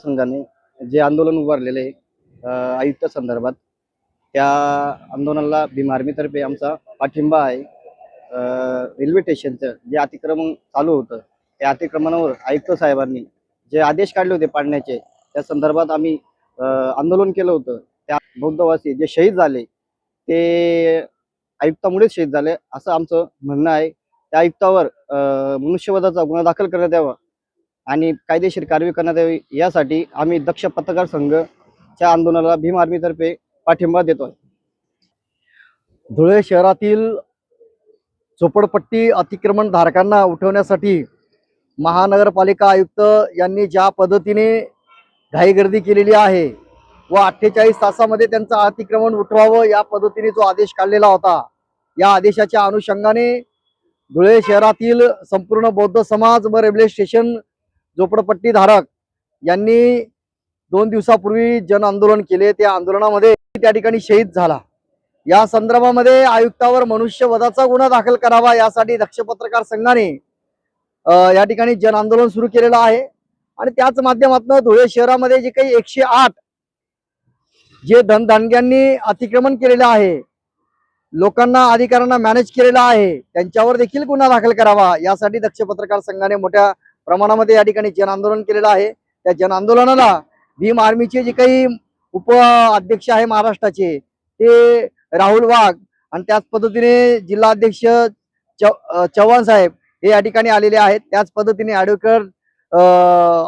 संघाने जे आंदोलन उभारलेले आहे आयुक्त संदर्भात, त्या आंदोलनाला भीम आर्मीतर्फे आमचा पाठिंबा आहे। रेल्वे स्टेशनचं जे अतिक्रमण चालू होतं त्या अतिक्रमणावर आयुक्त साहेबांनी जे आदेश काढले होते पाडण्याचे, त्या संदर्भात आम्ही आंदोलन केलं होतं। त्या बौद्धवासी जे शहीद झाले ते आयुक्तामुळेच शहीद झाले असं आमचं म्हणणं आहे। त्या आयुक्तावर मनुष्यवधाचा गुन्हा दाखल करण्यात यावा आणि कायदेशीर कारवाई करण्यात यावी, यासाठी आम्ही दक्ष पत्रकार संघच्या आंदोलनाला भीम आर्मीतर्फे पाठिंबा देतोय। धुळे शहरातील झोपडपट्टी अतिक्रमण धारकांना उठवण्यासाठी महानगरपालिका आयुक्त यांनी ज्या पद्धतीने घाईगर्दी केलेली आहे व 48 तासामध्ये त्यांचं अतिक्रमण उठवावं या पद्धतीने जो आदेश काढलेला होता, या आदेशाच्या अनुषंगाने धुळे शहरातील संपूर्ण बौद्ध समाज व रेल्वे स्टेशन झोपडपट्टी धारक यांनी 2 दिवसापूर्वी जन आंदोलन केले। त्या आंदोलनामध्ये त्या ठिकाणी शहीद झाला। या संदर्भामध्ये आयुक्तावर मनुष्यवधाचा गुन्हा दाखल करावा यासाठी दक्ष पत्रकार संघाने या ठिकाणी जन आंदोलन सुरू केलेलं आहे आणि त्याच माध्यमातून धुळे शहरामध्ये जे काही 108 जे धनदांडग्यांनी अतिक्रमण केलेलं आहे, लोकांना अधिकाऱ्यांना मॅनेज केलेला आहे, त्यांच्यावर देखील गुन्हा दाखल करावा यासाठी दक्ष पत्रकार संघाने मोठ्या प्रमाणामध्ये या ठिकाणी जन आंदोलन केलेलं आहे। त्या जन आंदोलनाला भीम आर्मीचे जे काही उप अध्यक्ष आहे महाराष्ट्राचे ते राहुल वाघ आणि त्याच पद्धतीने जिल्हा अध्यक्ष चव्हाण साहेब हे या ठिकाणी आलेले आहेत। त्याच पद्धतीने ॲडव्होकेट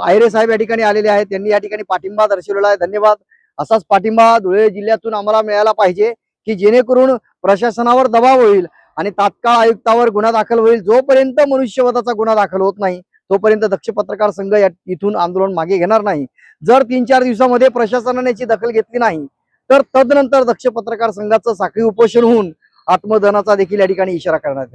आयरे साहेब या ठिकाणी आलेले आहेत, त्यांनी या ठिकाणी पाठिंबा दर्शवलेला आहे। धन्यवाद। असाच पाठिंबा धुळे जिल्ह्यातून आम्हाला मिळाला पाहिजे की जेणेकरून प्रशासनावर दबाव होईल आणि तात्काळ आयुक्तावर गुन्हा दाखल होईल। जोपर्यंत मनुष्यवधाचा गुन्हा दाखल होत नाही तोपर्यंत दक्ष पत्रकार संघ इथून आंदोलन मागे घेणार नाही। जर 3-4 दिवसामध्ये प्रशासनाने याची दखल घेतली नाही तर तदनंतर दक्ष पत्रकार संघाचं साखळी उपोषण होऊन आत्मदहनाचा देखील या ठिकाणी इशारा करण्यात